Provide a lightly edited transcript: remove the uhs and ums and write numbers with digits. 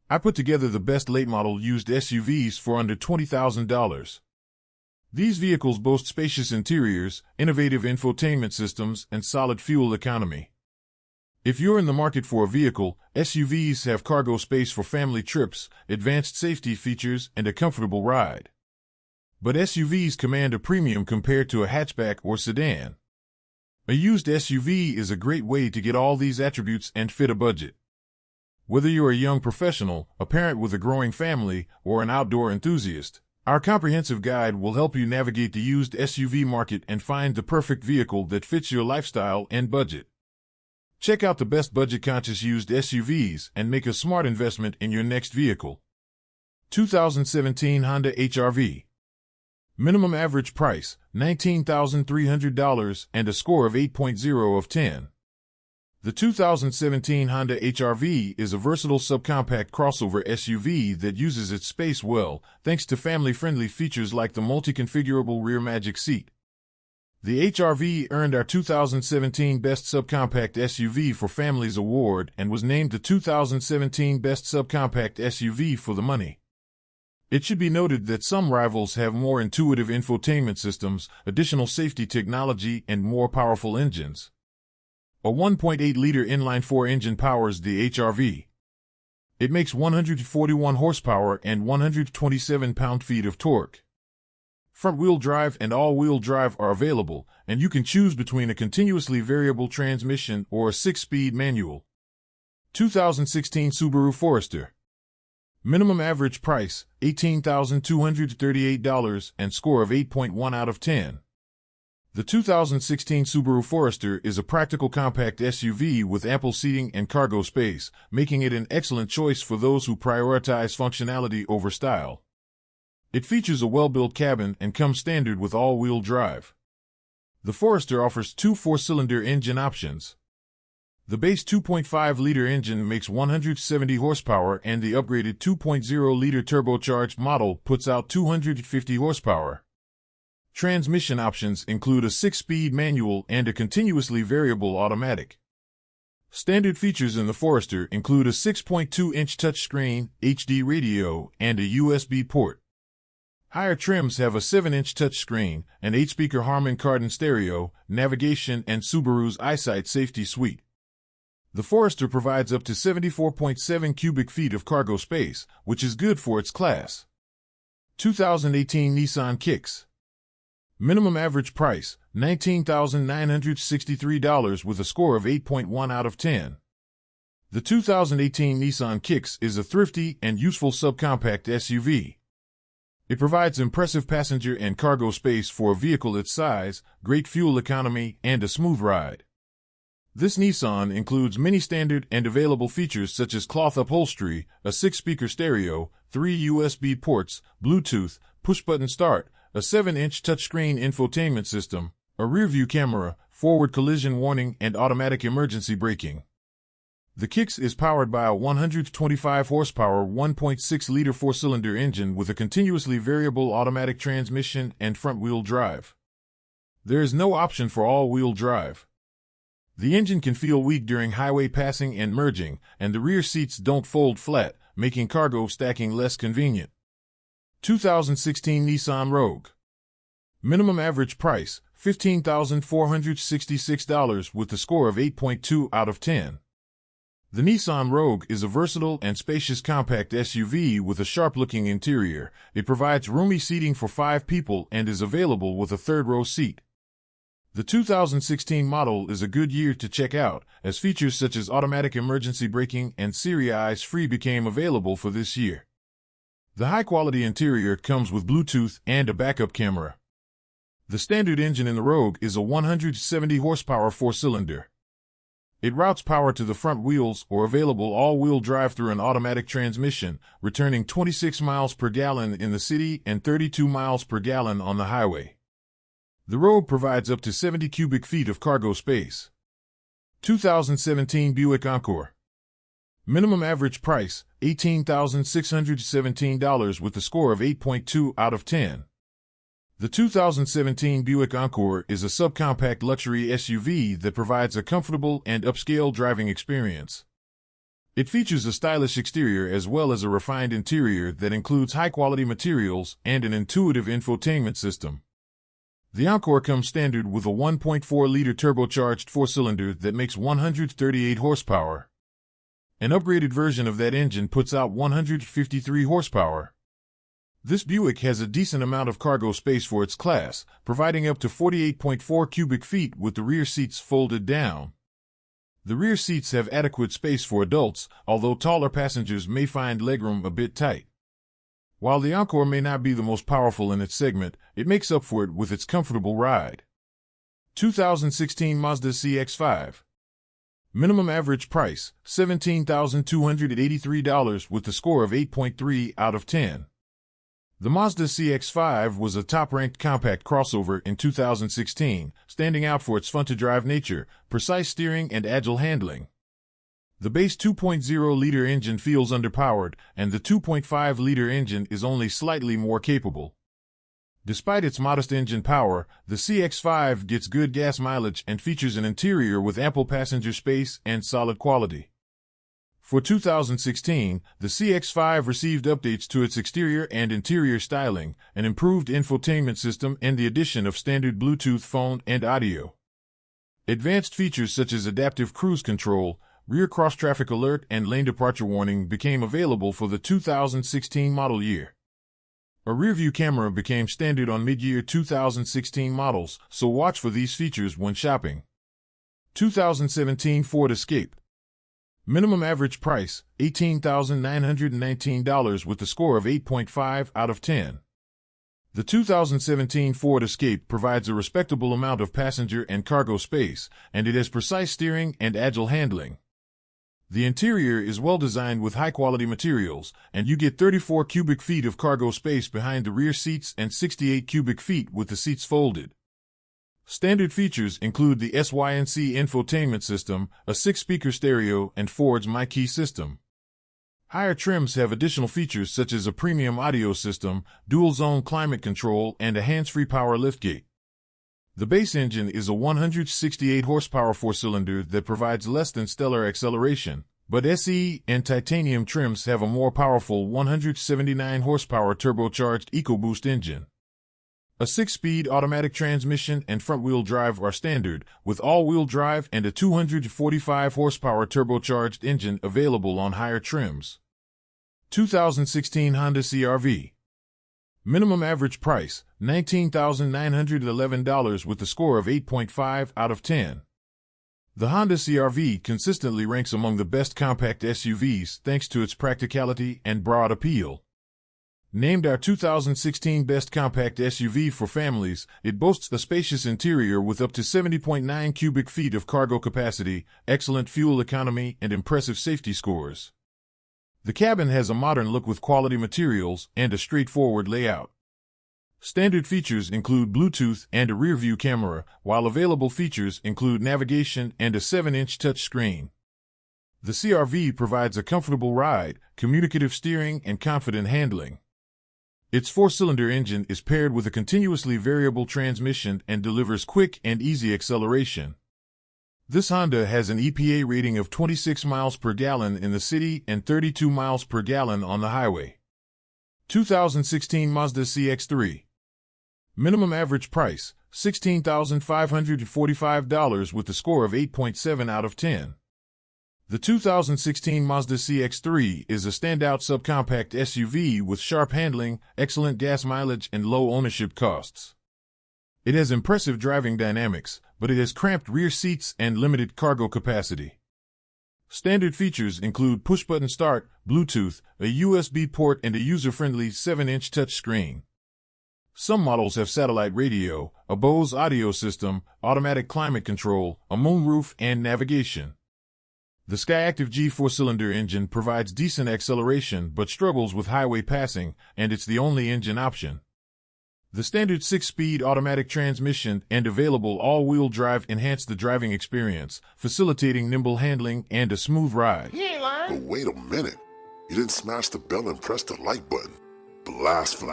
I put together the best late-model used SUVs for under $20,000. These vehicles boast spacious interiors, innovative infotainment systems, and solid fuel economy. If you're in the market for a vehicle, SUVs have cargo space for family trips, advanced safety features, and a comfortable ride. But SUVs command a premium compared to a hatchback or sedan. A used SUV is a great way to get all these attributes and fit a budget. Whether you're a young professional, a parent with a growing family, or an outdoor enthusiast, our comprehensive guide will help you navigate the used SUV market and find the perfect vehicle that fits your lifestyle and budget. Check out the best budget-conscious used SUVs and make a smart investment in your next vehicle. 2017 Honda HR-V. Minimum average price, $19,300 and a score of 8.0 of 10. The 2017 Honda HR-V is a versatile subcompact crossover SUV that uses its space well, thanks to family-friendly features like the multi-configurable rear magic seat. The HR-V earned our 2017 Best Subcompact SUV for Families Award and was named the 2017 Best Subcompact SUV for the money. It should be noted that some rivals have more intuitive infotainment systems, additional safety technology, and more powerful engines. A 1.8-liter inline-4 engine powers the HR-V. It makes 141 horsepower and 127 pound-feet of torque. Front-wheel drive and all-wheel drive are available, and you can choose between a continuously variable transmission or a 6-speed manual. 2016 Subaru Forester. Minimum average price, $18,238 and score of 8.1 out of 10. The 2016 Subaru Forester is a practical compact SUV with ample seating and cargo space, making it an excellent choice for those who prioritize functionality over style. It features a well-built cabin and comes standard with all-wheel drive. The Forester offers two 4-cylinder engine options. The base 2.5-liter engine makes 170 horsepower and the upgraded 2.0-liter turbocharged model puts out 250 horsepower. Transmission options include a 6-speed manual and a continuously variable automatic. Standard features in the Forester include a 6.2-inch touchscreen, HD radio, and a USB port. Higher trims have a 7-inch touchscreen, an 8-speaker Harman Kardon stereo, navigation, and Subaru's EyeSight safety suite. The Forester provides up to 74.7 cubic feet of cargo space, which is good for its class. 2018 Nissan Kicks. Minimum average price, $19,963 with a score of 8.1 out of 10. The 2018 Nissan Kicks is a thrifty and useful subcompact SUV. It provides impressive passenger and cargo space for a vehicle its size, great fuel economy, and a smooth ride. This Nissan includes many standard and available features such as cloth upholstery, a 6-speaker stereo, 3 USB ports, Bluetooth, push-button start, a 7-inch touchscreen infotainment system, a rear-view camera, forward collision warning, and automatic emergency braking. The Kicks is powered by a 125 horsepower 1.6-liter 4-cylinder engine with a continuously variable automatic transmission and front-wheel drive. There is no option for all-wheel drive. The engine can feel weak during highway passing and merging, and the rear seats don't fold flat, making cargo stacking less convenient. 2016 Nissan Rogue. Minimum average price, $15,466 with a score of 8.2 out of 10. The Nissan Rogue is a versatile and spacious compact SUV with a sharp-looking interior. It provides roomy seating for 5 people and is available with a third-row seat. The 2016 model is a good year to check out, as features such as automatic emergency braking and Siri Eyes Free became available for this year. The high-quality interior comes with Bluetooth and a backup camera. The standard engine in the Rogue is a 170 horsepower 4-cylinder. It routes power to the front wheels or available all-wheel drive through an automatic transmission, returning 26 miles per gallon in the city and 32 miles per gallon on the highway. The Rogue provides up to 70 cubic feet of cargo space. 2017 Buick Encore. Minimum average price, $18,617 with a score of 8.2 out of 10. The 2017 Buick Encore is a subcompact luxury SUV that provides a comfortable and upscale driving experience. It features a stylish exterior as well as a refined interior that includes high-quality materials and an intuitive infotainment system. The Encore comes standard with a 1.4-liter turbocharged four-cylinder that makes 138 horsepower. An upgraded version of that engine puts out 153 horsepower. This Buick has a decent amount of cargo space for its class, providing up to 48.4 cubic feet with the rear seats folded down. The rear seats have adequate space for adults, although taller passengers may find legroom a bit tight. While the Encore may not be the most powerful in its segment, it makes up for it with its comfortable ride. 2016 Mazda CX5. Minimum average price, $17,283 with a score of 8.3 out of 10. The Mazda CX5 was a top-ranked compact crossover in 2016, standing out for its fun-to-drive nature, precise steering, and agile handling. The base 2.0-liter engine feels underpowered, and the 2.5-liter engine is only slightly more capable. Despite its modest engine power, the CX5 gets good gas mileage and features an interior with ample passenger space and solid quality. For 2016, the CX5 received updates to its exterior and interior styling, an improved infotainment system, and the addition of standard Bluetooth phone and audio. Advanced features such as adaptive cruise control, rear cross-traffic alert, and lane departure warning became available for the 2016 model year. A rear-view camera became standard on mid-year 2016 models, so watch for these features when shopping. 2017 Ford Escape. Minimum average price, $18,919 with a score of 8.5 out of 10. The 2017 Ford Escape provides a respectable amount of passenger and cargo space, and it has precise steering and agile handling. The interior is well designed with high-quality materials, and you get 34 cubic feet of cargo space behind the rear seats and 68 cubic feet with the seats folded. Standard features include the SYNC infotainment system, a 6-speaker stereo, and Ford's MyKey system. Higher trims have additional features such as a premium audio system, dual-zone climate control, and a hands-free power liftgate. The base engine is a 168 horsepower four-cylinder that provides less than stellar acceleration, but SE and titanium trims have a more powerful 179 horsepower turbocharged EcoBoost engine. A 6-speed automatic transmission and front-wheel drive are standard, with all-wheel drive and a 245 horsepower turbocharged engine available on higher trims. 2016 Honda CR-V. Minimum average price, $19,911 with a score of 8.5 out of 10. The Honda CR-V consistently ranks among the best compact SUVs thanks to its practicality and broad appeal. Named our 2016 Best Compact SUV for families, it boasts a spacious interior with up to 70.9 cubic feet of cargo capacity, excellent fuel economy, and impressive safety scores. The cabin has a modern look with quality materials and a straightforward layout. Standard features include Bluetooth and a rear-view camera, while available features include navigation and a 7-inch touchscreen. The CR-V provides a comfortable ride, communicative steering, and confident handling. Its 4-cylinder engine is paired with a continuously variable transmission and delivers quick and easy acceleration. This Honda has an EPA rating of 26 miles per gallon in the city and 32 miles per gallon on the highway. 2016 Mazda CX3. Minimum average price, $16,545 with a score of 8.7 out of 10. The 2016 Mazda CX3 is a standout subcompact SUV with sharp handling, excellent gas mileage, and low ownership costs. It has impressive driving dynamics, but it has cramped rear seats and limited cargo capacity. Standard features include push-button start, Bluetooth, a USB port, and a user-friendly 7-inch touchscreen. Some models have satellite radio, a Bose audio system, automatic climate control, a moonroof, and navigation. The Skyactiv G 4-cylinder engine provides decent acceleration but struggles with highway passing, and it's the only engine option. The standard 6-speed automatic transmission and available all-wheel drive enhance the driving experience, facilitating nimble handling and a smooth ride. You ain't lying. But wait a minute. You didn't smash the bell and press the like button. Blast.